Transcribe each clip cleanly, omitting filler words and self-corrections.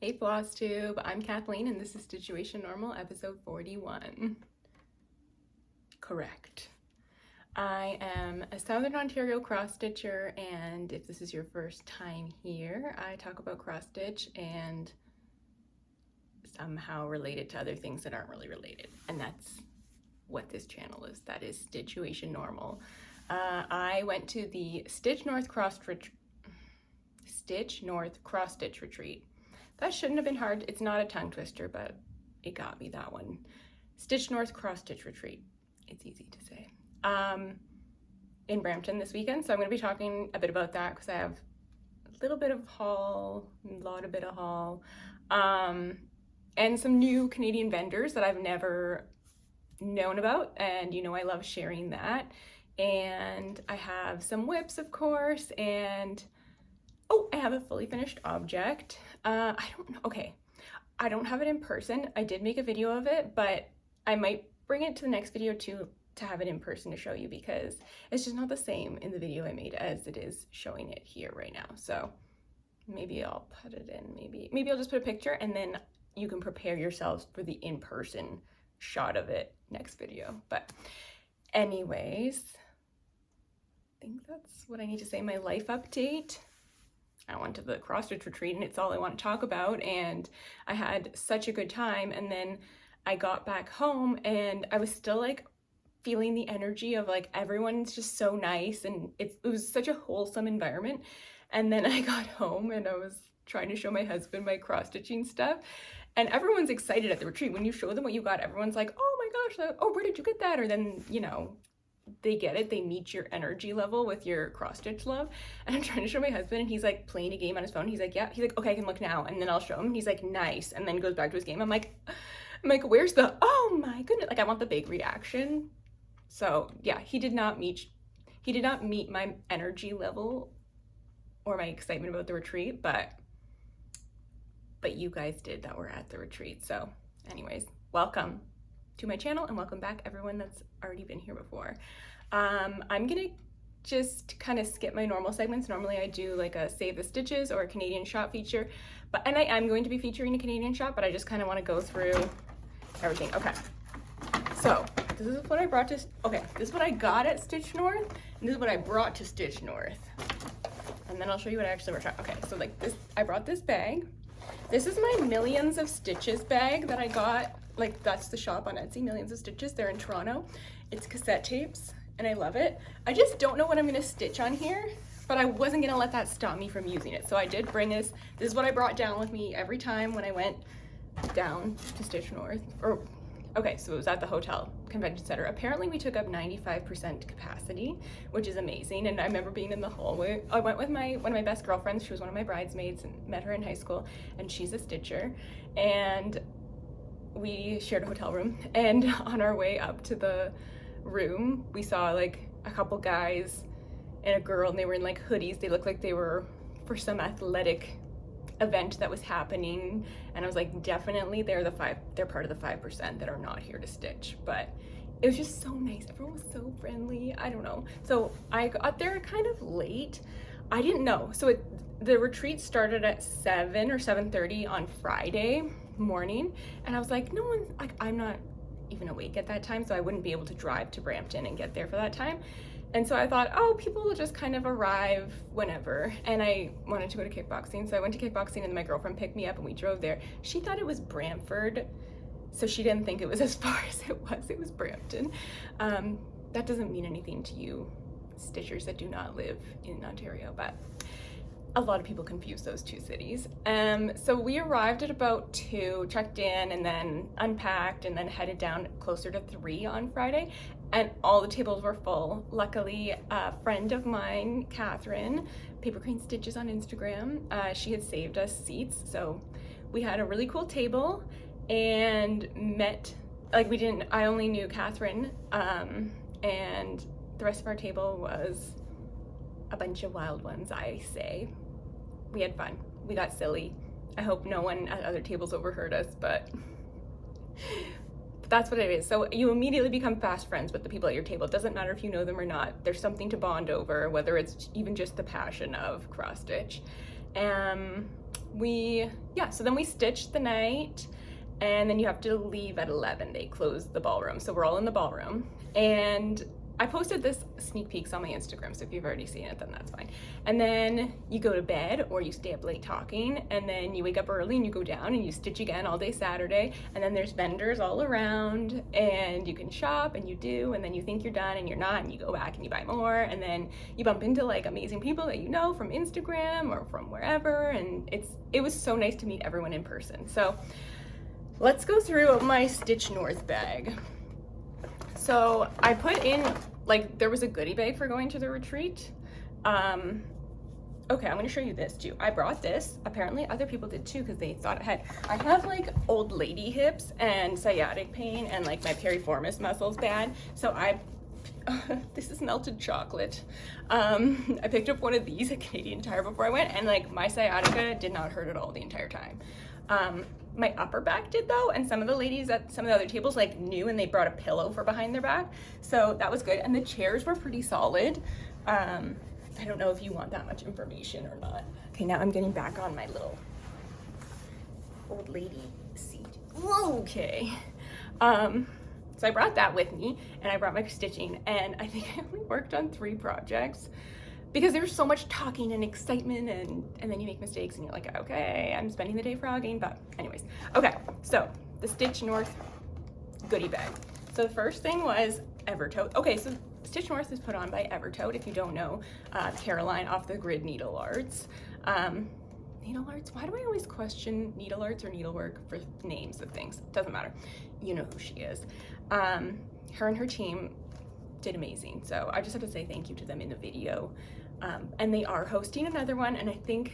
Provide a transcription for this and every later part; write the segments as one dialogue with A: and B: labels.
A: Hey FlossTube, I'm Kathleen and this is StitchuationNormal episode 41. Correct. I am a Southern Ontario cross stitcher, and if this is your first time here, I talk about cross stitch and somehow related to other things that aren't really related, and that's what this channel is. That is StitchuationNormal. I went to the Stitch North cross stitch retreat. That shouldn't have been hard. It's not a tongue twister, but it got me, that one. Stitch North cross stitch retreat. It's easy to say. In Brampton this weekend, so I'm going to be talking a bit about that because I have a little bit of haul, a lot of bit of haul, and some new Canadian vendors that I've never known about, and you know I love sharing that. And I have some whips, of course, and oh, I have a fully finished object. I don't know. Okay, I don't have it in person. I did make a video of it, but I might bring it to the next video too to have it in person to show you, because it's just not the same in the video I made as it is showing it here right now. So maybe I'll put it in, maybe I'll just put a picture and then you can prepare yourselves for the in-person shot of it next video. But anyways, I think that's what I need to say. My life update. I went to the cross stitch retreat and it's all I want to talk about, and I had such a good time. And then I got back home and I was still like feeling the energy of like everyone's just so nice, and it was such a wholesome environment. And then I got home and I was trying to show my husband my cross stitching stuff, and everyone's excited at the retreat. When you show them what you got, everyone's like, oh my gosh, oh, where did you get that? Or then, you know, they get it, they meet your energy level with your cross stitch love. And I'm trying to show my husband and he's like playing a game on his phone. He's like, yeah, he's like, okay, I can look now. And then I'll show him and he's like, nice, and then goes back to his game. I'm like, where's the, oh my goodness, like I want the big reaction. So yeah, he did not meet my energy level or my excitement about the retreat, but you guys did that were at the retreat. So anyways, welcome to my channel and welcome back everyone that's already been here before. I'm gonna just kind of skip my normal segments. Normally I do like a save the stitches or a Canadian shop feature, and I am going to be featuring a Canadian shop, but I just kind of want to go through everything. Okay, so this is what I brought to, this is what I got at Stitch North, and this is what I brought to Stitch North, and then I'll show you what I actually worked on. Okay, so like this, I brought this bag. This is my Millions of Stitches bag that I got. Like, that's the shop on Etsy, Millions of Stitches. They're in Toronto. It's cassette tapes, and I love it. I just don't know what I'm gonna stitch on here, but I wasn't gonna let that stop me from using it. So I did bring this. This is what I brought down with me every time when I went down to Stitch North. Okay, so it was at the hotel convention center. Apparently we took up 95% capacity, which is amazing. And I remember being in the hallway. I went with one of my best girlfriends. She was one of my bridesmaids and met her in high school, and she's a stitcher. And we shared a hotel room, and on our way up to the room, we saw like a couple guys and a girl, and they were in like hoodies. They looked like they were for some athletic event that was happening, and I was like, definitely they're part of the 5% that are not here to stitch. But it was just so nice. Everyone was so friendly. I don't know. So I got there kind of late. I didn't know. So the retreat started at 7 or 7:30 on Friday morning, and I was like, no one, like I'm not even awake at that time, so I wouldn't be able to drive to Brampton and get there for that time. And so I thought, oh, people will just kind of arrive whenever. And I wanted to go to kickboxing, so I went to kickboxing, and my girlfriend picked me up and we drove there. She thought it was Brantford, so she didn't think it was as far as it was. It was Brampton. That doesn't mean anything to you stitchers that do not live in Ontario, but a lot of people confuse those two cities. So we arrived at about 2, checked in, and then unpacked, and then headed down closer to 3 on Friday, and all the tables were full. Luckily, a friend of mine, Catherine, Paper Crane Stitches on Instagram, she had saved us seats, so we had a really cool table and met, like I only knew Catherine, and the rest of our table was a bunch of wild ones, I say. We had fun. We got silly. I hope no one at other tables overheard us, but that's what it is. So you immediately become fast friends with the people at your table. It doesn't matter if you know them or not. There's something to bond over, whether it's even just the passion of cross stitch. so then we stitched the night, and then you have to leave at 11. They close the ballroom, so we're all in the ballroom. And I posted this sneak peeks on my Instagram, so if you've already seen it, then that's fine. And then you go to bed, or you stay up late talking, and then you wake up early and you go down and you stitch again all day Saturday. And then there's vendors all around, and you can shop, and you do, and then you think you're done and you're not, and you go back and you buy more, and then you bump into like amazing people that you know from Instagram or from wherever, and it was so nice to meet everyone in person. So let's go through my Stitch North bag. So I put in, like, there was a goodie bag for going to the retreat. Okay, I'm gonna show you this too. I brought this. Apparently other people did too, because they thought I have like old lady hips and sciatic pain, and like my piriformis muscles bad. So this is melted chocolate. I picked up one of these at Canadian Tire before I went, and like my sciatica did not hurt at all the entire time. My upper back did though, and some of the ladies at some of the other tables like knew, and they brought a pillow for behind their back, so that was good. And the chairs were pretty solid. I don't know if you want that much information or not. Okay, now I'm getting back on my little old lady seat. Okay. So I brought that with me, and I brought my stitching, and I think I only worked on 3 projects, because there was so much talking and excitement, and then you make mistakes and you're like, okay, I'm spending the day frogging, but anyways. Okay, so the Stitch North goodie bag. So the first thing was Evertote. Okay, so Stitch North is put on by Evertote, if you don't know, Caroline off the Grid Needle Arts. Needle Arts? Why do I always question Needle Arts or needlework for names of things? Doesn't matter. You know who she is. Her and her team did amazing. So I just have to say thank you to them in the video. And they are hosting another one, and I think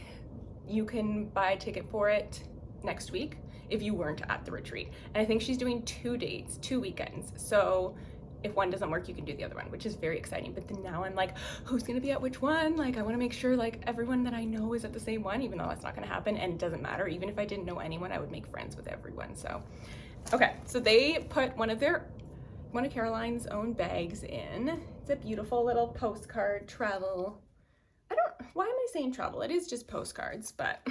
A: you can buy a ticket for it next week if you weren't at the retreat. And I think she's doing 2 dates, 2 weekends. So if one doesn't work, you can do the other one, which is very exciting. But then now I'm like, who's gonna be at which one? Like, I wanna make sure like everyone that I know is at the same one, even though that's not gonna happen, and it doesn't matter. Even if I didn't know anyone, I would make friends with everyone. So, okay, so they put one of Caroline's own bags in. It's a beautiful little postcard travel. Why am I saying travel? It is just postcards, but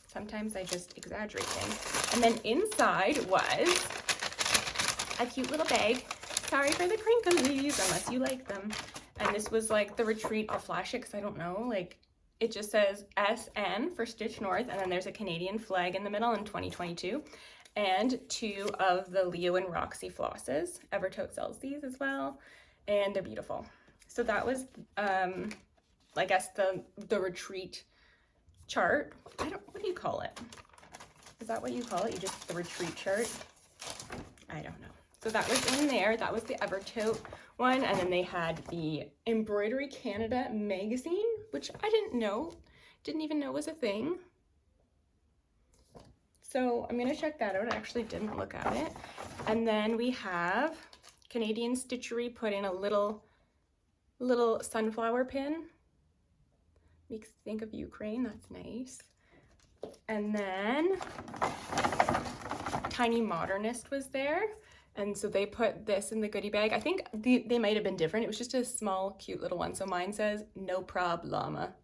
A: sometimes I just exaggerate things. And then inside was a cute little bag. Sorry for the crinklies, unless you like them. And this was like the retreat. I'll flash it because I don't know. Like, it just says SN for Stitch North, and then there's a Canadian flag in the middle in 2022. And 2 of the Leo and Roxy flosses. Evertote sells these as well, and they're beautiful. So that was, I guess the retreat chart. What do you call it? Is that what you call it? You just, the retreat chart? I don't know. So that was in there. That was the Evertote one. And then they had the Embroidery Canada magazine, which I didn't even know was a thing. So I'm gonna check that out. I actually didn't look at it. And then we have Canadian Stitchery put in a little sunflower pin. Makes me think of Ukraine, that's nice. And then Tiny Modernist was there. And so they put this in the goodie bag. I think they might have been different. It was just a small, cute little one. So mine says, no prob llama.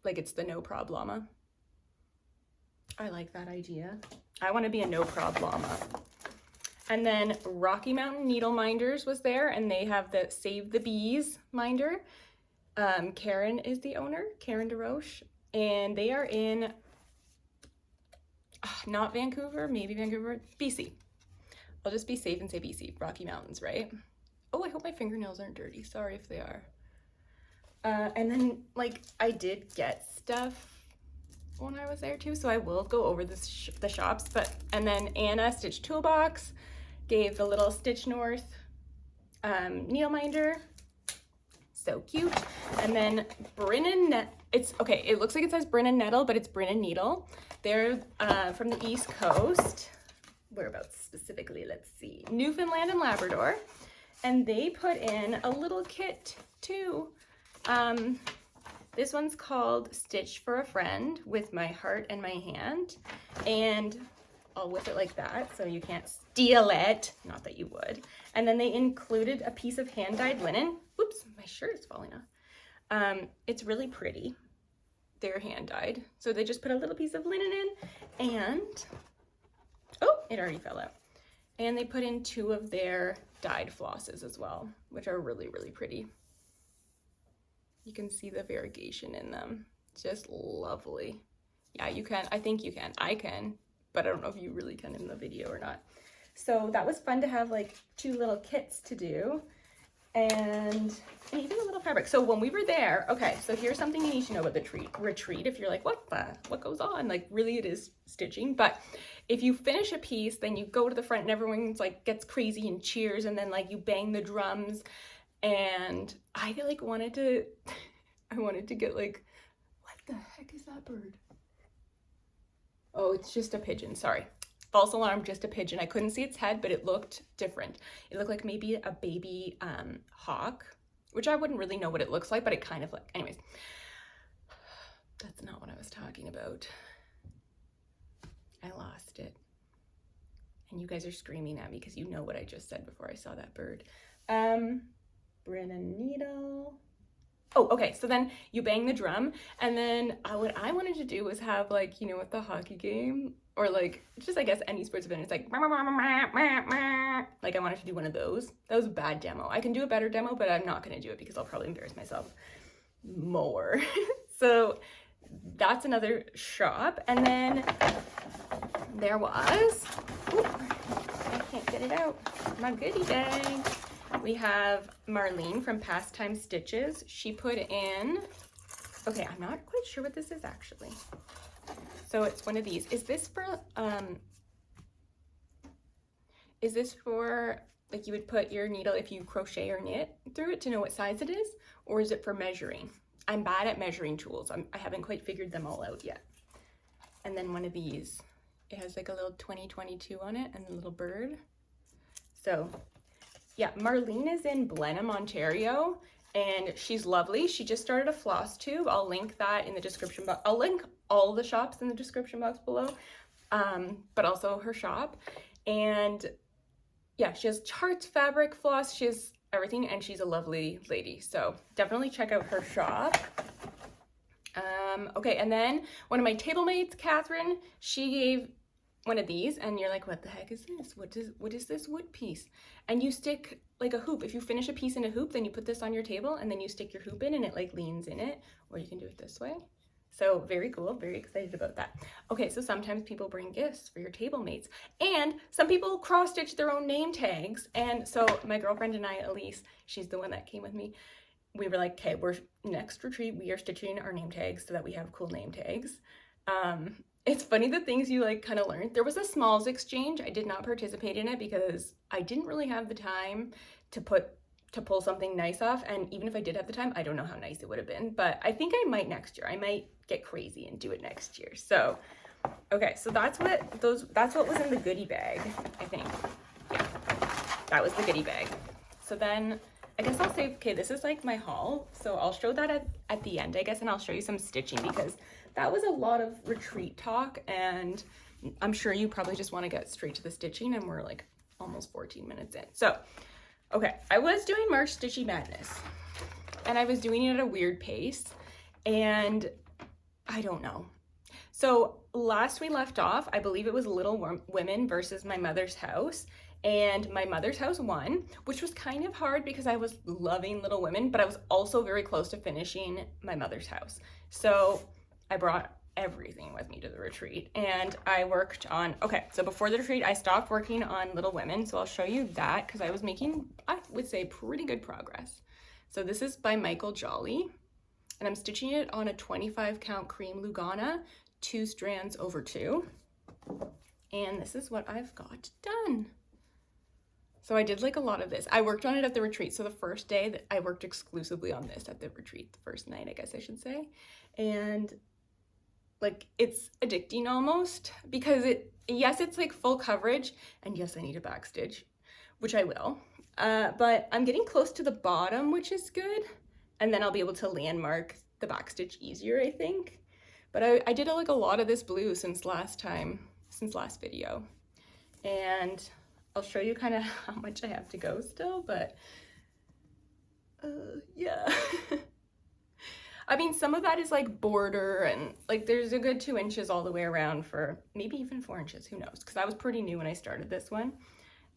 A: Like it's the no prob llama. I like that idea. I want to be a no prob llama. And then Rocky Mountain Needle Minders was there, and they have the Save the Bees minder. Karen is the owner, Karen DeRoche, and they are in, not Vancouver, maybe Vancouver, BC. I'll just be safe and say BC, Rocky Mountains, right? Oh, I hope my fingernails aren't dirty. Sorry if they are. And then, like, I did get stuff when I was there too, so I will go over the shops. And then Anna, Stitchtoolbox, gave the little Stitch North needle minder. So cute. And then Brin Nedle, it looks like it says Brin Nedle, but it's Brin Nedle. They're from the East Coast. Whereabouts specifically? Let's see. Newfoundland and Labrador. And they put in a little kit too. This one's called Stitch for a Friend with my heart and my hand. And I'll whip it like that so you can't steal it. Not that you would. And then they included a piece of hand-dyed linen. Whoops, my shirt is falling off. It's really pretty. they're hand dyed. So they just put a little piece of linen in and, oh, it already fell out. And they put in 2 of their dyed flosses as well, which are really, really pretty. You can see the variegation in them. It's just lovely. Yeah, you can. I think you can. I can, but I don't know if you really can in the video or not. So that was fun to have like 2 little kits to do. And even a little fabric. So when we were there, okay, so here's something you need to know about the retreat. If you're like, what goes on? Like, really, it is stitching. But if you finish a piece, then you go to the front and everyone's like gets crazy and cheers, and then like you bang the drums. And I like wanted to, I wanted to get like, what the heck is that bird? Oh, it's just a pigeon. Sorry. False alarm, just a pigeon. I couldn't see its head, but it looked different. It looked like maybe a baby hawk, which I wouldn't really know what it looks like, but it kind of like, anyways. That's not what I was talking about. I lost it. And you guys are screaming at me because you know what I just said before I saw that bird. Brin Nedle. Oh, okay, so then you bang the drum, and then what I wanted to do was have like, you know, with the hockey game, or like, just I guess any sports event, it's like, like I wanted to do one of those. That was a bad demo. I can do a better demo, but I'm not gonna do it because I'll probably embarrass myself more. So that's another shop. And then there was, ooh, I can't get it out, my goodie bag. We have Marlene from Pastime Stitches. She put in, okay, I'm not quite sure what this is actually. So it's one of these. Is this for like you would put your needle if you crochet or knit through it to know what size it is? Or is it for measuring? I'm bad at measuring tools. I haven't quite figured them all out yet. And then one of these, it has like a little 2022 on it and a little bird. So yeah, Marlene is in Blenheim, Ontario, and she's lovely. She just started a FlossTube. I'll link that in the description box. I'll link all the shops in the description box below, but also her shop. And yeah, she has charts, fabric, floss, she has everything, and she's a lovely lady. So definitely check out her shop. Okay, and then one of my table mates, Catherine, she gave one of these, and you're like, what the heck is this? What is this wood piece? And you stick like a hoop. If you finish a piece in a hoop, then you put this on your table, and then you stick your hoop in, and it like leans in it, or you can do it this way. So very cool, very excited about that. Okay, so sometimes people bring gifts for your table mates, and some people cross stitch their own name tags. And so my girlfriend and I, Elise, she's the one that came with me, we were like, okay, we're next retreat, we are stitching our name tags so that we have cool name tags. It's funny the things you like kind of learn. There was a smalls exchange. I did not participate in it because I didn't really have the time to pull something nice off. And even if I did have the time, I don't know how nice it would have been, but I think I might next year. I might get crazy and do it next year. So, okay, so that's what was in the goodie bag, I think. Yeah, that was the goodie bag. So then I guess I'll say, okay, this is like my haul. So I'll show that at the end, I guess, and I'll show you some stitching because that was a lot of retreat talk, and I'm sure you probably just want to get straight to the stitching, and we're like almost 14 minutes in. So, okay, I was doing March Stitchy Madness, and I was doing it at a weird pace, and I don't know. So last we left off, I believe it was Little Women versus My Mother's House, and My Mother's House won, which was kind of hard because I was loving Little Women, but I was also very close to finishing My Mother's House. So I brought everything with me to the retreat, and I worked on, okay, so before the retreat, I stopped working on Little Women, so I'll show you that because I was making, I would say, pretty good progress. So this is by Michael Jolly, and I'm stitching it on a 25 count cream Lugana, 2 strands over 2, and this is what I've got done. So I did like a lot of this. I worked on it at the retreat, so the first day that I worked exclusively on this at the retreat, the first night, I guess I should say, and like it's addicting almost because yes, it's like full coverage, and yes, I need a back stitch, which I will, but I'm getting close to the bottom, which is good, and then I'll be able to landmark the back stitch easier, I think. But I did like a lot of this blue since last video, and I'll show you kind of how much I have to go still, but yeah. I mean, some of that is like border, and like there's a good 2 inches all the way around, for maybe even 4 inches, who knows, because I was pretty new when I started this one.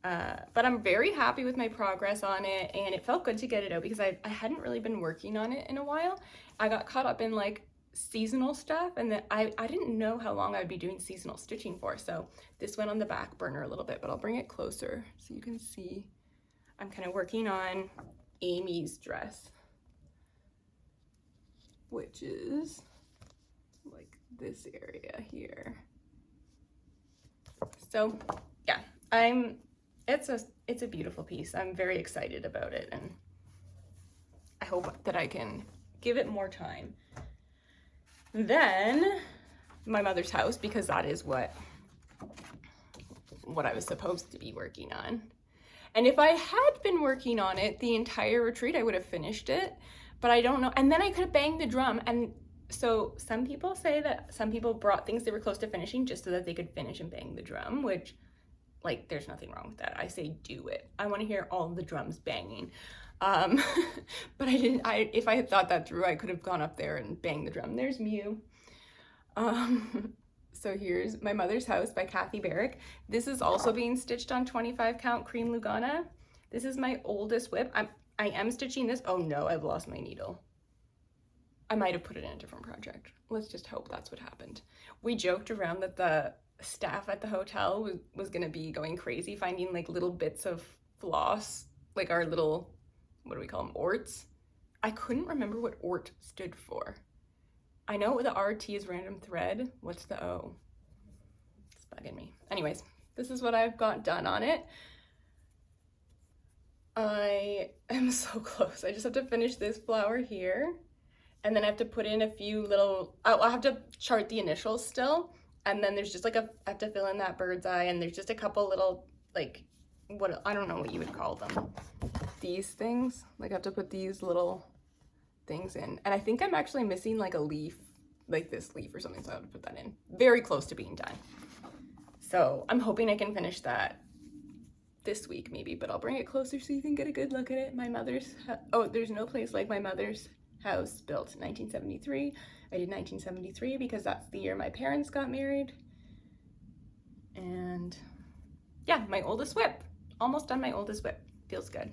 A: But I'm very happy with my progress on it, and it felt good to get it out because I hadn't really been working on it in a while. I got caught up in like seasonal stuff, and that I didn't know how long I'd be doing seasonal stitching for, so this went on the back burner a little bit, but I'll bring it closer so you can see. I'm kind of working on Amy's dress, which is like this area here. So yeah, it's a beautiful piece. I'm very excited about it, and I hope that I can give it more time. Then my mother's house, because that is what I was supposed to be working on. And if I had been working on it the entire retreat, I would have finished it, but I don't know. And then I could have banged the drum. And so some people say that some people brought things they were close to finishing just so that they could finish and bang the drum, which, like, there's nothing wrong with that. I say do it. I want to hear all the drums banging. But I didn't. If I had thought that through, I could have gone up there and banged the drum. There's Mew. So here's My Mother's House by Kathy Barrick. This is also being stitched on 25 count cream Lugana. This is my oldest whip. I am stitching this. Oh no, I've lost my needle. I might have put it in a different project. Let's just hope that's what happened. We joked around that the staff at the hotel was gonna be going crazy finding like little bits of floss, like our little, what do we call them, orts? I couldn't remember what ort stood for. I know the RT is random thread. What's the O? It's bugging me. Anyways, this is what I've got done on it. I am so close. I just have to finish this flower here, and then I have to put in a few little, I have to chart the initials still, and then there's just like I have to fill in that bird's eye, and there's just a couple little, like, what, I don't know what you would call them. These things, like I have to put these little things in, and I think I'm actually missing like a leaf, like this leaf or something, so I have to put that in. Very close to being done. So I'm hoping I can finish that this week maybe, but I'll bring it closer so you can get a good look at it. My mother's, oh, there's no place like My Mother's House, built in 1973. I did 1973 because that's the year my parents got married. And yeah, my oldest whip. Almost done my oldest whip. Feels good.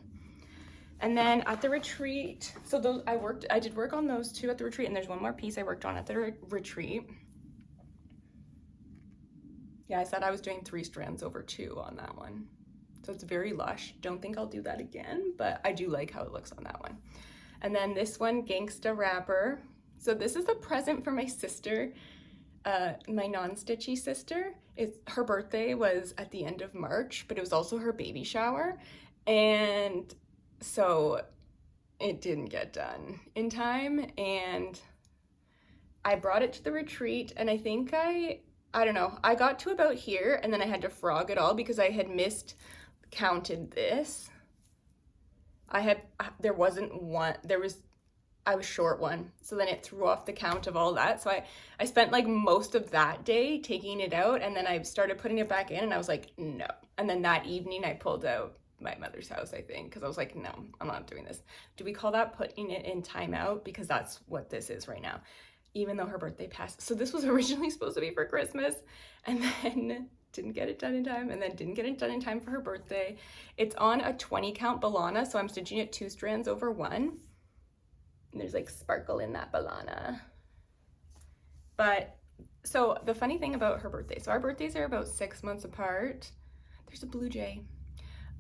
A: And then at the retreat, so those I did work on those two at the retreat, and there's one more piece I worked on at the retreat. Yeah, I said I was doing 3 strands over 2 on that one. So it's very lush. Don't think I'll do that again, but I do like how it looks on that one. And then this one, Gangsta wrapper. So this is a present for my sister, my non-stitchy sister. Her birthday was at the end of March, but it was also her baby shower. And so it didn't get done in time, and I brought it to the retreat, and I think I don't know, I got to about here, and then I had to frog it all because I had counted this. There wasn't one, I was short one, so then it threw off the count of all that. So I spent like most of that day taking it out, and then I started putting it back in, and I was like, no. And then that evening I pulled out My Mother's House, I think, because I was like, no, I'm not doing this. Do we call that putting it in timeout? Because that's what this is right now, even though her birthday passed. So this was originally supposed to be for Christmas, and then didn't get it done in time, and then didn't get it done in time for her birthday. It's on a 20 count balana, so I'm stitching it 2 strands over 1. And there's like sparkle in that balana. But so the funny thing about her birthday, so our birthdays are about 6 months apart. There's a blue jay.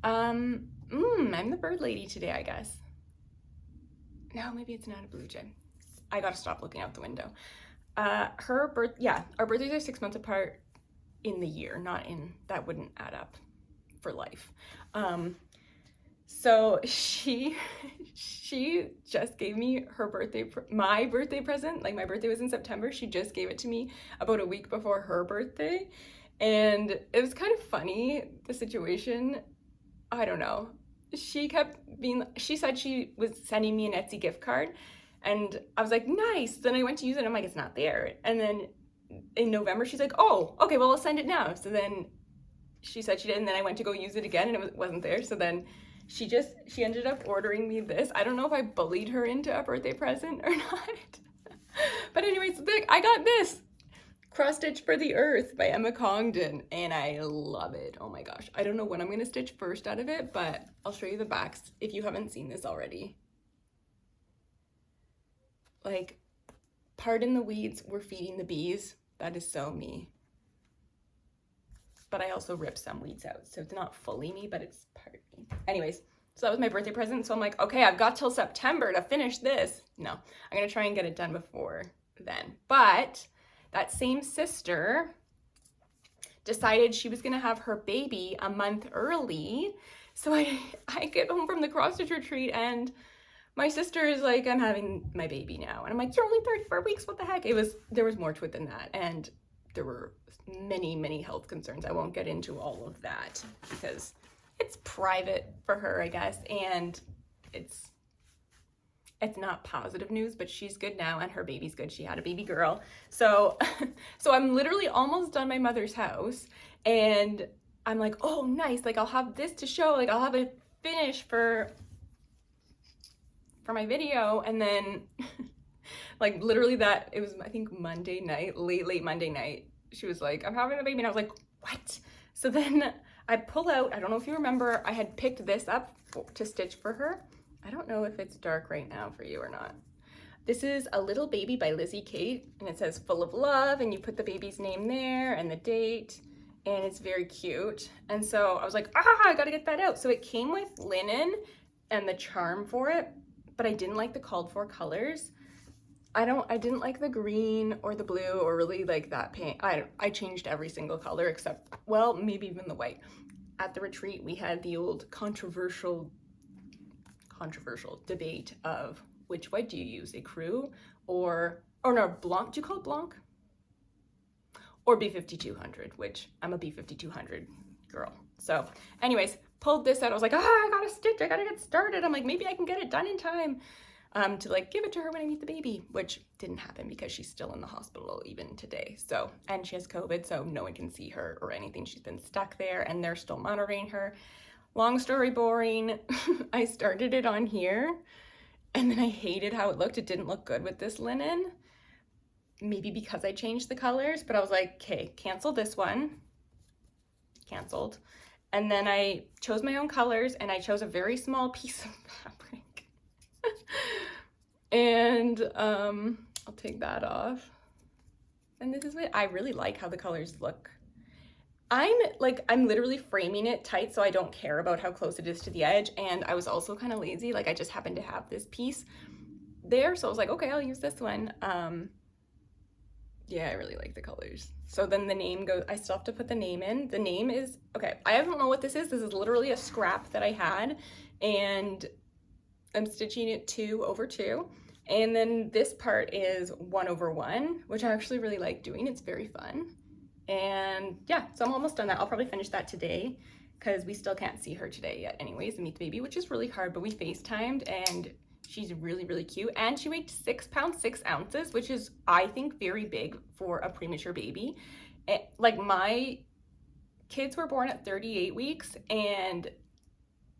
A: I'm the bird lady today, I guess. No, maybe it's not a blue jay. I gotta stop looking out the window. Our birthdays are 6 months apart in the year, not in, that wouldn't add up for life. So she just gave me my birthday present. Like, my birthday was in September. She just gave it to me about a week before her birthday. And it was kind of funny, the situation. I don't know. She said she was sending me an Etsy gift card, and I was like, nice. Then I went to use it, and I'm like, it's not there. And then in November, she's like, oh, okay, well, I'll send it now. So then she said she did, and then I went to go use it again, and it wasn't there. So then she ended up ordering me this. I don't know if I bullied her into a birthday present or not. But anyways, I got this Cross Stitch for the Earth by Emma Congdon, and I love it. Oh my gosh. I don't know what I'm gonna stitch first out of it, but I'll show you the backs if you haven't seen this already. Like, pardon the weeds, we're feeding the bees. That is so me. But I also rip some weeds out, so it's not fully me, but it's part of me. Anyways, so that was my birthday present. So I'm like, okay, I've got till September to finish this. No, I'm gonna try and get it done before then. But that same sister decided she was gonna have her baby a month early. So I get home from the cross stitch retreat and my sister is like, I'm having my baby now. And I'm like, you're only 34 weeks, what the heck? There was more to it than that. And there were many health concerns. I won't get into all of that because it's private for her, I guess. And it's not positive news, but she's good now and her baby's good. She had a baby girl. So, so I'm literally almost done my mother's house and I'm like, oh, nice. Like I'll have this to show, like I'll have a finish for my video. And then like literally it was, I think Monday night, late Monday night, she was like, I'm having a baby. And I was like, what? So then I pull out, I don't know if you remember, I had picked this up to stitch for her. I don't know if it's dark right now for you or not. This is A Little Baby by Lizzie Kate, and it says full of love, and you put the baby's name there and the date, and it's very cute. And so I was like, I gotta get that out. So it came with linen and the charm for it, but I didn't like the called for colors. I didn't like the green or the blue or really like that pink. I changed every single color except, well, maybe even the white. At the retreat, we had the old controversial debate of which white do you use, Ecru or no, Blanc, do you call it Blanc? Or B5200, which I'm a B5200 girl. So anyways, pulled this out. I was like, I gotta stitch, I gotta get started. I'm like, maybe I can get it done in time to like give it to her when I meet the baby, which didn't happen because she's still in the hospital even today. So, and she has COVID, so no one can see her or anything. She's been stuck there and they're still monitoring her. Long story boring. I started it on here and then I hated how it looked. It didn't look good with this linen. Maybe because I changed the colors, but I was like, okay, cancel this one. Canceled. And then I chose my own colors and I chose a very small piece of fabric. And I'll take that off. And this is what I really like how the colors look. I'm literally framing it tight so I don't care about how close it is to the edge. And I was also kind of lazy. Like I just happened to have this piece there. So I was like, okay, I'll use this one. Yeah, I really like the colors. So then the name goes, I still have to put the name in. The name is, okay, I don't know what this is. This is literally a scrap that I had and I'm stitching it 2 over 2. And then this part is 1 over 1, which I actually really like doing. It's very fun. And yeah, so I'm almost done that. I'll probably finish that today because we still can't see her today yet anyways and meet the baby, which is really hard, but we FaceTimed and she's really cute. And she weighed 6 pounds, 6 ounces, which is, I think, very big for a premature baby. Like my kids were born at 38 weeks and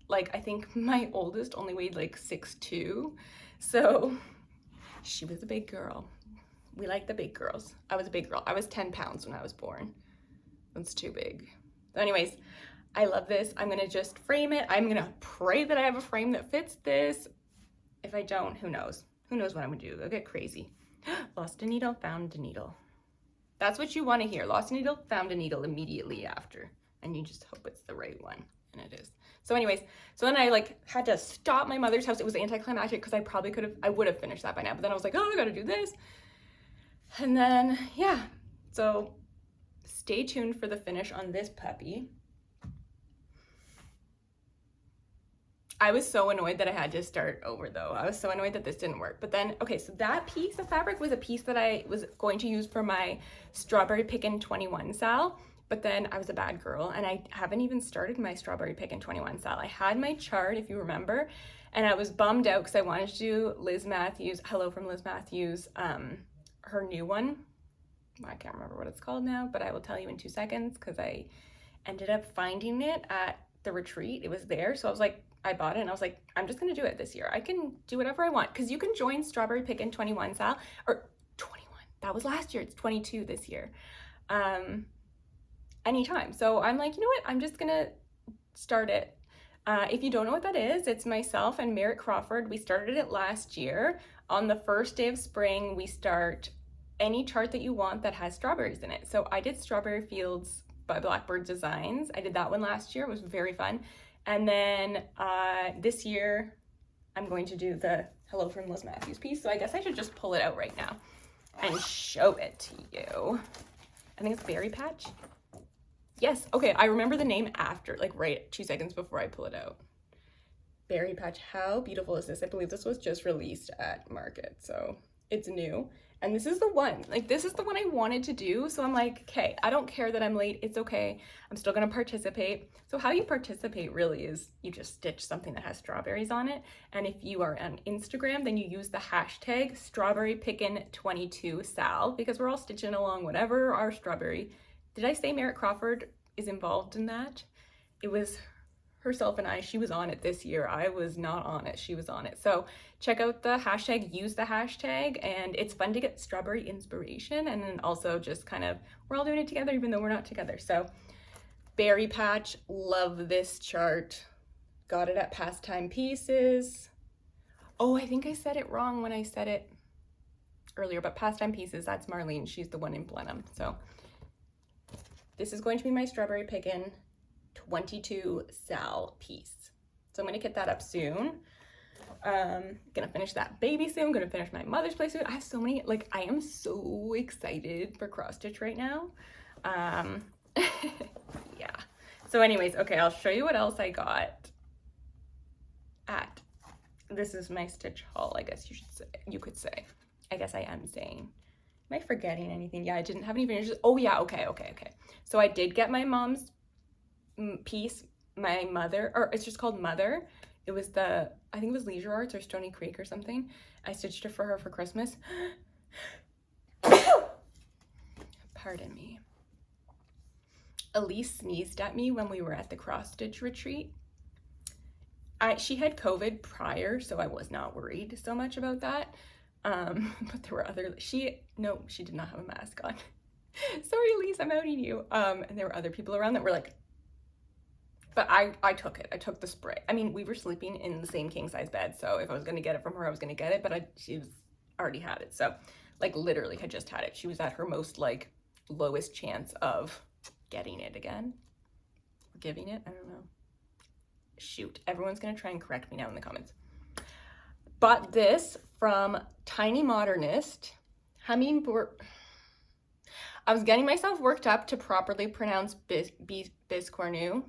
A: like, I think my oldest only weighed like 6'2". So she was a big girl. We like the big girls. I was a big girl. I was 10 pounds when I was born. That's too big. So anyways, I love this. I'm gonna just frame it. I'm gonna pray that I have a frame that fits this. If I don't, who knows? Who knows what I'm gonna do? I'll get crazy. Lost a needle, found a needle. That's what you wanna hear. Lost a needle, found a needle immediately after. And you just hope it's the right one. And it is. So anyways, so then I like had to stop my mother's house. It was anticlimactic because I would have finished that by now. But then I was like, oh, I gotta do this. And then, yeah, so stay tuned for the finish on this puppy. I was so annoyed that I had to start over though. I was so annoyed that this didn't work. But then, okay, so that piece of fabric was a piece that I was going to use for my Strawberry Pickin' 21 sal. But then I was a bad girl and I haven't even started my Strawberry Pickin' 21 sal. I had my chart, if you remember, and I was bummed out because I wanted to do Liz Matthews, Hello from Liz Matthews, her new one. I can't remember what it's called now, but I will tell you in 2 seconds because I ended up finding it at the retreat. It was there. So I was like, I bought it and I was like, I'm just going to do it this year. I can do whatever I want because you can join Strawberry Pickin' 21 sal or that was last year. It's 22 this year. Anytime. So I'm like, you know what? I'm just gonna start it. If you don't know what that is, it's myself and Merritt Crawford. We started it last year. On the first day of spring, we start any chart that you want that has strawberries in it. So I did Strawberry Fields by Blackbird Designs. I did that one last year. It was very fun. And then this year, I'm going to do the Hello from Liz Matthews piece. So I guess I should just pull it out right now and show it to you. I think it's Berry Patch. Yes, okay, I remember the name after, like right 2 seconds before I pull it out. Berry Patch, how beautiful is this? I believe this was just released at Market, so it's new. And this is the one, like this is the one I wanted to do. So I'm like, okay, I don't care that I'm late, it's okay. I'm still gonna participate. So how you participate really is you just stitch something that has strawberries on it. And if you are on Instagram, then you use the hashtag strawberrypickin22sal, because we're all stitching along whatever our strawberry. Did I say Merritt Crawford is involved in that? It was herself and I. She was on it this year. I was not on it. She was on it. So check out the hashtag, use the hashtag, and it's fun to get strawberry inspiration. And then also just kind of, we're all doing it together even though we're not together. So Berry Patch, love this chart. Got it at Pastime Pieces. Oh, I think I said it wrong when I said it earlier, but Pastime Pieces, that's Marlene. She's the one in Blenheim. So this is going to be my Strawberry Pickin 22 sal piece. So I'm gonna get that up soon. Gonna finish that baby soon, gonna finish my Mother's Place soon. I have so many, like, I am so excited for cross stitch right now. Yeah. So anyways, okay, I'll show you what else I got at, this is my stitch haul, I guess you could say. I guess I am saying. Am I forgetting anything? Yeah, I didn't have any finishes. Oh yeah, okay. So I did get my mom's piece, my mother, or it's just called Mother. It was I think it was Leisure Arts or Stony Creek or something. I stitched it for her for Christmas. Pardon me. Elise sneezed at me when we were at the cross stitch retreat. She had COVID prior, so I was not worried so much about that. But there were other, she did not have a mask on. Sorry, Elise, I'm outing you. And there were other people around that were like, but I took it. I took the spray. I mean, we were sleeping in the same king size bed, so if I was gonna get it from her, I was gonna get it, but she was already had it. So like literally had just had it. She was at her most like lowest chance of getting it again. Or giving it, I don't know. Shoot, everyone's gonna try and correct me now in the comments. Bought this from Tiny Modernist, Hummingbird. I was getting myself worked up to properly pronounce Biscornu,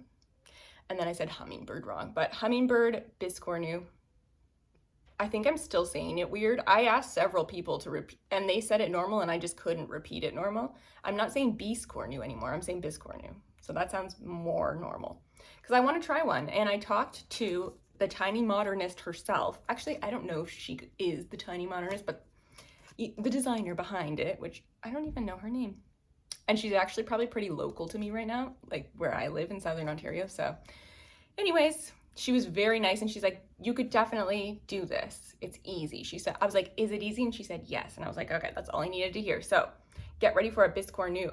A: and then I said hummingbird wrong, but Hummingbird Biscornu. I think I'm still saying it weird. I asked several people to repeat, and they said it normal, and I just couldn't repeat it normal. I'm not saying Biscornu anymore, I'm saying Biscornu. So that sounds more normal, because I want to try one, and I talked to the Tiny Modernist herself. Actually, I don't know if she is the Tiny Modernist, but the designer behind it, which I don't even know her name. And she's actually probably pretty local to me right now, like where I live in Southern Ontario. So anyways, she was very nice, and she's like, you could definitely do this. It's easy. She said, I was like, is it easy? And she said, yes. And I was like, okay, that's all I needed to hear. So get ready for a Biscornu.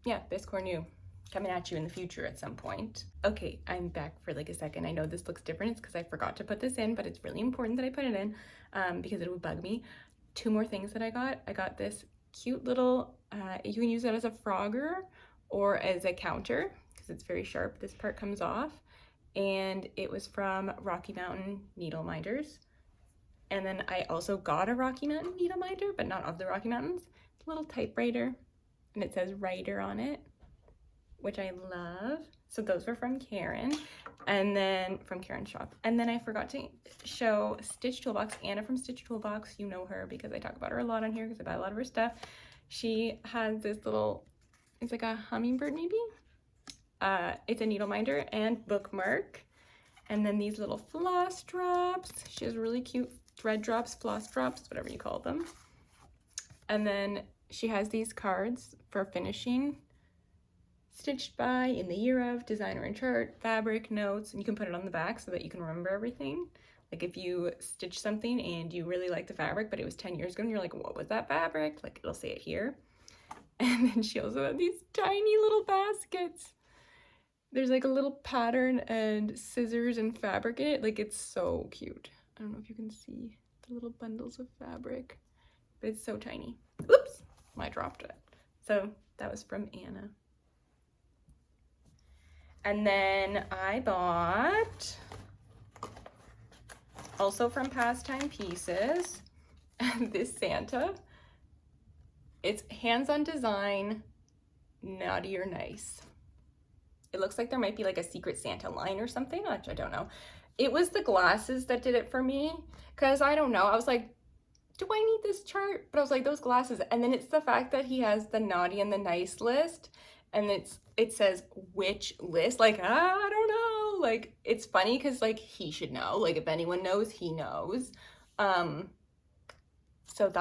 A: Yeah, Biscornu. Coming at you in the future at some point. Okay, I'm back for like a second. I know this looks different. It's because I forgot to put this in, but it's really important that I put it in because it would bug me. 2 more things that I got. I got this cute little, you can use it as a frogger or as a counter because it's very sharp. This part comes off, and it was from Rocky Mountain Needle Minders. And then I also got a Rocky Mountain needle minder, but not of the Rocky Mountains. It's a little typewriter, and it says writer on it, which I love. So those were from Karen, and then from Karen's shop. And then I forgot to show Stitch Toolbox, Anna from Stitch Toolbox. You know her because I talk about her a lot on here because I buy a lot of her stuff. She has this little, it's like a hummingbird maybe. It's a needle minder and bookmark. And then these little floss drops. She has really cute thread drops, floss drops, whatever you call them. And then she has these cards for finishing. Stitched by, in the year of, designer and chart, fabric, notes, and you can put it on the back so that you can remember everything. Like if you stitch something and you really like the fabric, but it was 10 years ago and you're like, what was that fabric? Like it'll say it here. And then she also had these tiny little baskets. There's like a little pattern and scissors and fabric in it. Like it's so cute. I don't know if you can see the little bundles of fabric, but it's so tiny. Oops, I dropped it. So that was from Anna. And then I bought, also from Pastime Pieces, this Santa. It's hands-on design, naughty or nice. It looks like there might be like a secret Santa line or something, which I don't know. It was the glasses that did it for me, because I don't know. I was like, do I need this chart? But I was like, those glasses. And then it's the fact that he has the naughty and the nice list, and it says which list. Like, I don't know. Like, it's funny because like he should know. Like, if anyone knows, he knows. So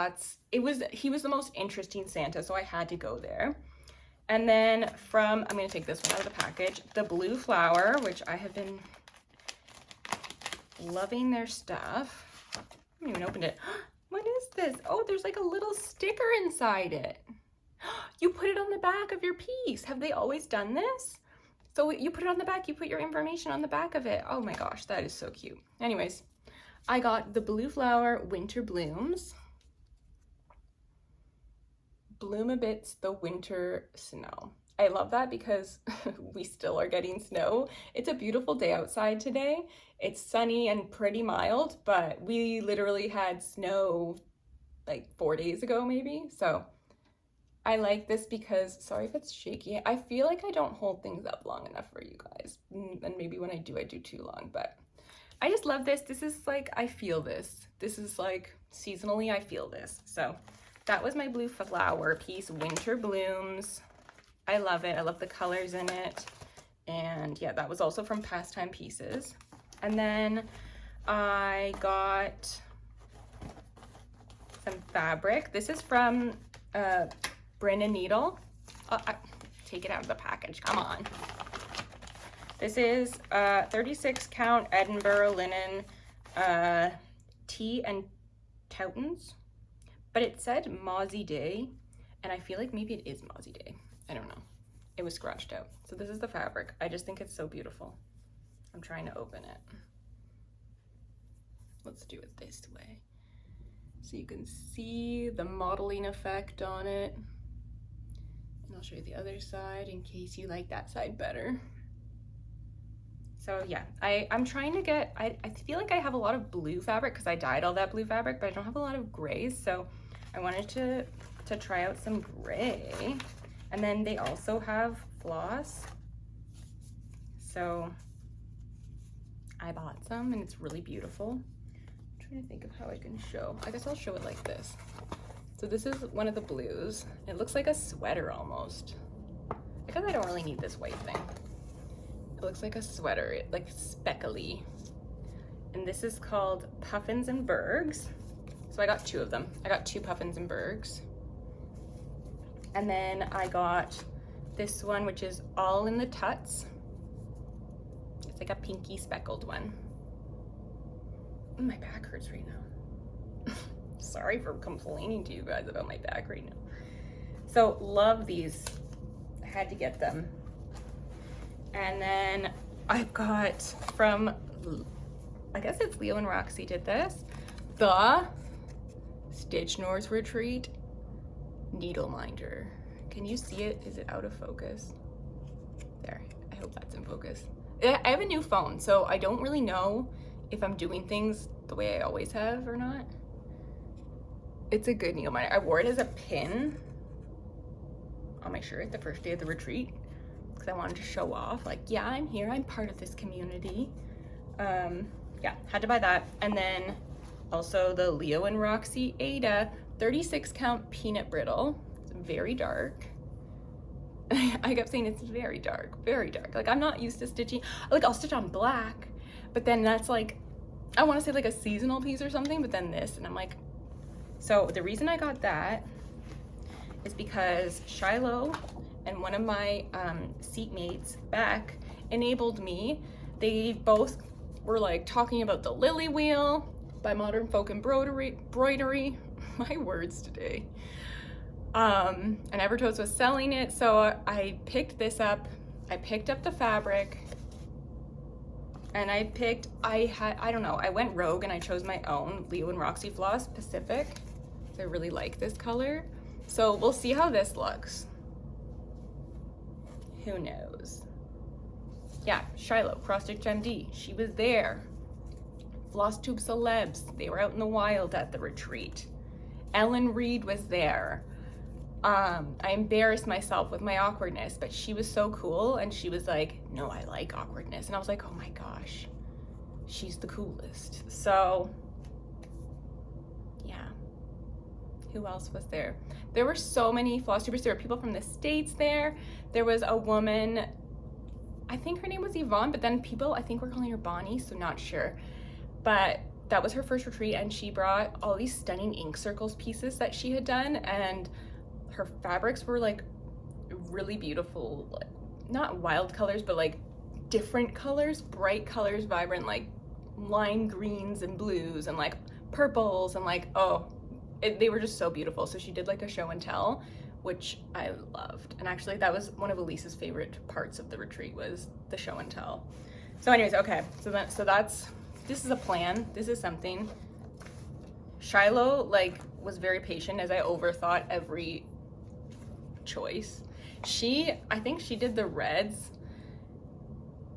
A: he was the most interesting Santa, so I had to go there. And then I'm gonna take this one out of the package, the Blue Flower, which I have been loving their stuff. I haven't even opened it. What is this? Oh, there's like a little sticker inside it. You put it on the back of your piece. Have they always done this? So you put it on the back, you put your information on the back of it. Oh my gosh, that is so cute. Anyways, I got the Blue Flower Winter Blooms. Bloom a bits the winter snow. I love that because we still are getting snow. It's a beautiful day outside today. It's sunny and pretty mild, but we literally had snow like 4 days ago maybe. So I like this because, sorry if it's shaky, I feel like I don't hold things up long enough for you guys. And maybe when I do too long, but I just love this. This is like, I feel this. This is like seasonally, I feel this. So that was my Blue Flower piece, Winter Blooms. I love it. I love the colors in it. And yeah, that was also from Pastime Pieces. And then I got some fabric. This is from Brin Nedle. Take it out of the package, come on. This is 36 count Edinburgh linen tea and toutons. But it said Mozzie Day, and I feel like maybe it is Mozzie Day. I don't know. It was scratched out. So this is the fabric. I just think it's so beautiful. I'm trying to open it. Let's do it this way, so you can see the modeling effect on it. And I'll show you the other side in case you like that side better. So yeah, I'm trying to get, I feel like I have a lot of blue fabric because I dyed all that blue fabric, but I don't have a lot of grays. So I wanted to try out some gray. And then they also have floss. So I bought some and it's really beautiful. I'm trying to think of how I can show. I guess I'll show it like this. So this is one of the blues. It looks like a sweater almost. Because I don't really need this white thing. It looks like a sweater, like speckly. And this is called Puffins and Bergs. So I got 2 of them. I got 2 Puffins and Bergs. And then I got this one, which is all in the tuts. It's like a pinky speckled one. My back hurts right now. Sorry for complaining to you guys about my back right now. So love these. I had to get them. And then I've got from, I guess it's Leo and Roxy did this, the Stitch North Retreat Needle Minder. Can you see it? Is it out of focus? There, I hope that's in focus. I have a new phone, so I don't really know if I'm doing things the way I always have or not. It's a good needle minder. I wore it as a pin on my shirt the first day of the retreat, because I wanted to show off, like, yeah, I'm here, I'm part of this community. Yeah, had to buy that. And then also the Leo and Roxy Ada 36 count peanut brittle. It's very dark. I kept saying it's very dark, very dark. Like, I'm not used to stitching, like, I'll stitch on black, but then that's like, I want to say like a seasonal piece or something, but then this, and I'm like, so the reason I got that is because Shiloh and one of my seatmates, Beck, enabled me. They both were like talking about the Lily Wheel by Modern Folk Embroidery. My words today. And Evertoast was selling it, so I picked this up. I picked up the fabric, and I don't know, I went rogue and I chose my own Leo and Roxy Floss Pacific. I really like this color. So we'll see how this looks. Who knows? Yeah, Shiloh, Cross Stitch MD, she was there. FlossTube celebs, they were out in the wild at the retreat. Ellen Reed was there. I embarrassed myself with my awkwardness, but she was so cool, and she was like, no, I like awkwardness. And I was like, oh my gosh, she's the coolest. So yeah, who else was there? There were so many FlossTubers. There were people from the States there. There was a woman, I think her name was Yvonne, but then people, I think we're calling her Bonnie, so not sure. But that was her first retreat, and she brought all these stunning ink circles pieces that she had done, and her fabrics were like really beautiful, like not wild colors, but like different colors, bright colors, vibrant, like lime greens and blues and like purples, and like, they were just so beautiful. So she did like a show and tell, which I loved. And actually that was one of Elise's favorite parts of the retreat, was the show and tell. So anyways, okay, so this is a plan. This is something. Shiloh like was very patient as I overthought every choice. I think she did the reds.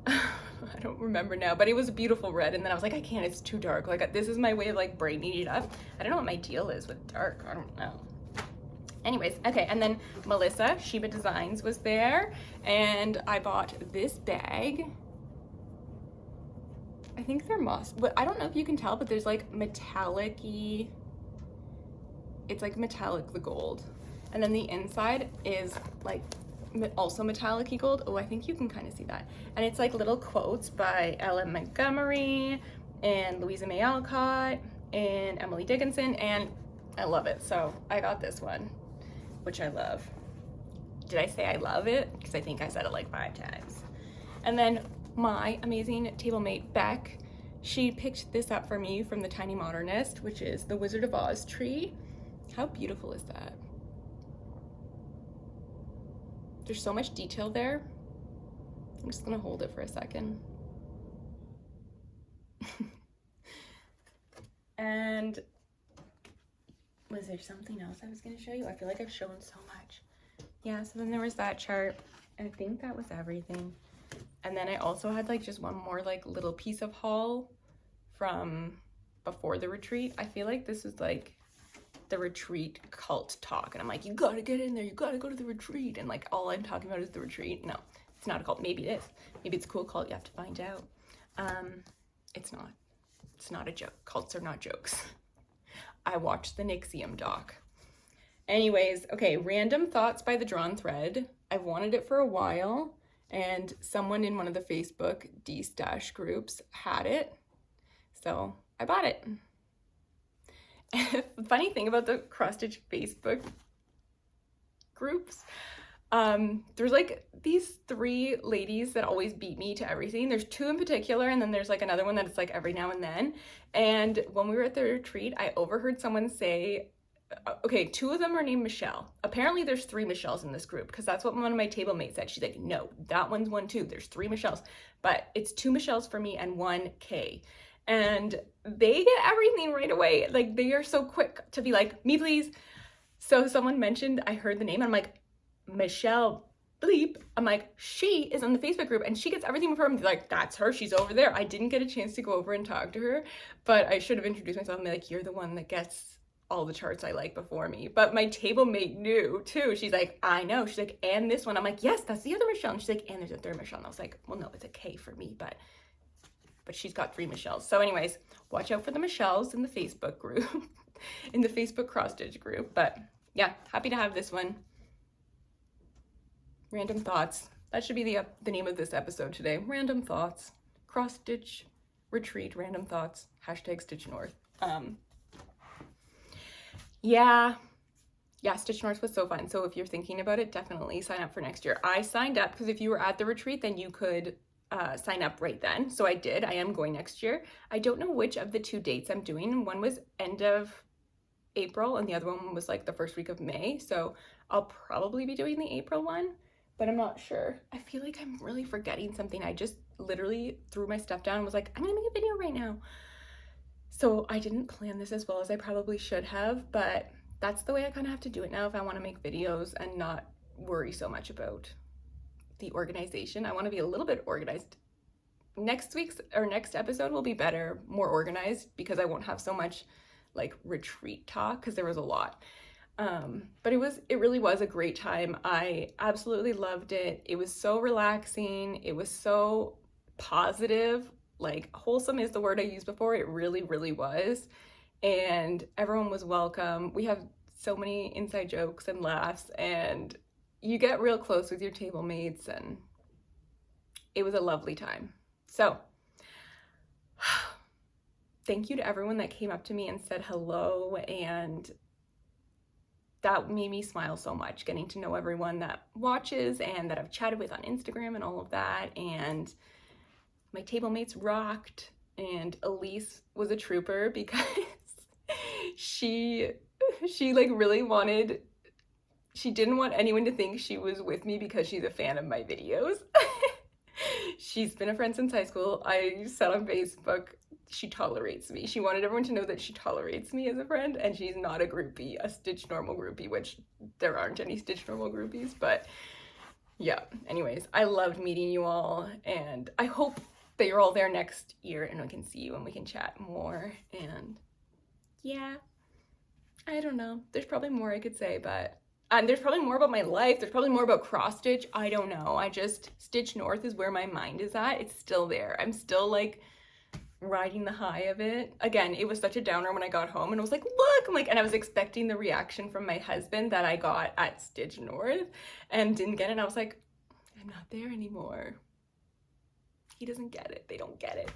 A: I don't remember now, but it was a beautiful red, and then I was like, I can't, it's too dark. Like, this is my way of like brightening it up. I don't know what my deal is with dark, I don't know. Anyways, okay, and then Melissa, Shiba Designs, was there, and I bought this bag. I think they're moss, but I don't know if you can tell, but there's like metallic-y, it's like metallic, the gold. And then the inside is like also metallic-y gold. Oh, I think you can kind of see that. And it's like little quotes by Ellen Montgomery and Louisa May Alcott and Emily Dickinson, and I love it. So I got this one, which I love. Did I say I love it? Because I think I said it like 5 times. And then my amazing table mate, Beck, she picked this up for me from the Tiny Modernist, which is the Wizard of Oz tree. How beautiful is that? There's so much detail there. I'm just gonna hold it for a second. And was there something else I was gonna show you? I feel like I've shown so much. Yeah, so then there was that chart. I think that was everything. And then I also had like just one more like little piece of haul from before the retreat. I feel like this is like the retreat cult talk, and I'm like, you gotta get in there, you gotta go to the retreat, and like all I'm talking about is the retreat. No, it's not a cult. Maybe it is. Maybe it's a cool cult. You have to find out. It's not a joke. Cults are not jokes. I watched the Nixium doc. Anyways, okay, Random Thoughts by the Drawn Thread. I've wanted it for a while, and someone in one of the Facebook D-stash groups had it, so I bought it. Funny thing about the cross-stitch Facebook groups, there's like these 3 ladies that always beat me to everything. There's 2 in particular, and then there's like another one that it's like every now and then. And when we were at the retreat, I overheard someone say, okay, 2 of them are named Michelle. Apparently there's 3 Michelles in this group, because that's what one of my table mates said. She's like, no, that one's one too. There's 3 Michelles, but it's 2 Michelles for me and 1 K. And they get everything right away. Like, they are so quick to be like, me please. So someone mentioned, I heard the name, and I'm like, Michelle bleep. I'm like, she is on the Facebook group, and she gets everything from her. Like, that's her, she's over there. I didn't get a chance to go over and talk to her, but I should have introduced myself and be like, you're the one that gets all the charts I like before me. But my table mate knew too. She's like, I know. She's like, and this one. I'm like, yes, that's the other Michelle. And she's like, and there's a 3rd Michelle. And I was like, well, no, it's a K for me, but she's got 3 Michelles. So anyways, watch out for the Michelles in the Facebook group, in the Facebook cross-stitch group. But yeah, happy to have this one. Random Thoughts. That should be the name of this episode today. Random Thoughts. Cross-stitch retreat, random thoughts, hashtag Stitch North. Yeah, Stitch North was so fun. So if you're thinking about it, definitely sign up for next year. I signed up because if you were at the retreat, then you could sign up right then. So I did. I am going next year. I don't know which of the 2 dates I'm doing. One was end of April and the other one was like the first week of May. So I'll probably be doing the April one, but I'm not sure. I feel like I'm really forgetting something. I just literally threw my stuff down and was like, I'm gonna make a video right now. So I didn't plan this as well as I probably should have, but that's the way I kind of have to do it now if I want to make videos and not worry so much about the organization. I want to be a little bit organized. Next episode will be better, more organized, because I won't have so much like retreat talk, because there was a lot. But it really was a great time. I absolutely loved it. It was so relaxing. It was so positive. Like, wholesome is the word I used before. It really, really was. And everyone was welcome. We have so many inside jokes and laughs, and you get real close with your table mates, and it was a lovely time. So thank you to everyone that came up to me and said hello, and that made me smile so much, getting to know everyone that watches and that I've chatted with on Instagram and all of that. And my table mates rocked, and Elise was a trooper because she like really wanted, she didn't want anyone to think she was with me because she's a fan of my videos. She's been a friend since high school. I said on Facebook, she tolerates me. She wanted everyone to know that she tolerates me as a friend, and she's not a groupie, a StitchNormal groupie, which there aren't any StitchNormal groupies, but yeah. Anyways, I loved meeting you all, and I hope that you're all there next year and I can see you and we can chat more. And yeah, I don't know. There's probably more I could say, but there's probably more about my life. There's probably more about cross stitch. I don't know. Stitch North is where my mind is at. It's still there. I'm still like riding the high of it. Again, it was such a downer when I got home and I was like, look, I'm like, and I was expecting the reaction from my husband that I got at Stitch North and didn't get it. And I was like, I'm not there anymore. He doesn't get it. They don't get it.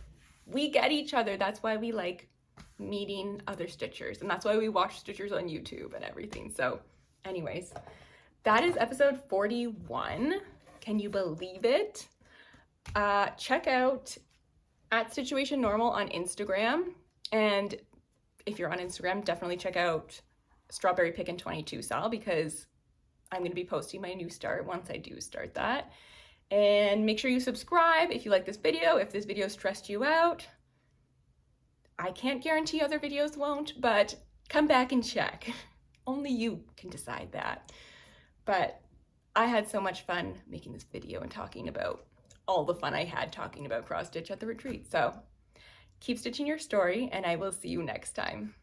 A: We get each other. That's why we like meeting other stitchers, and that's why we watch stitchers on YouTube and everything. So anyways, that is episode 41. Can you believe it? Check out at StitchuationNormal on Instagram, and if you're on Instagram, definitely check out Strawberry Pickin' 22 Sal, because I'm going to be posting my new start once I do start that. And make sure you subscribe if you like this video, if this video stressed you out. I can't guarantee other videos won't, but come back and check. Only you can decide that. But I had so much fun making this video and talking about all the fun I had talking about cross stitch at the retreat. So keep stitching your story, and I will see you next time.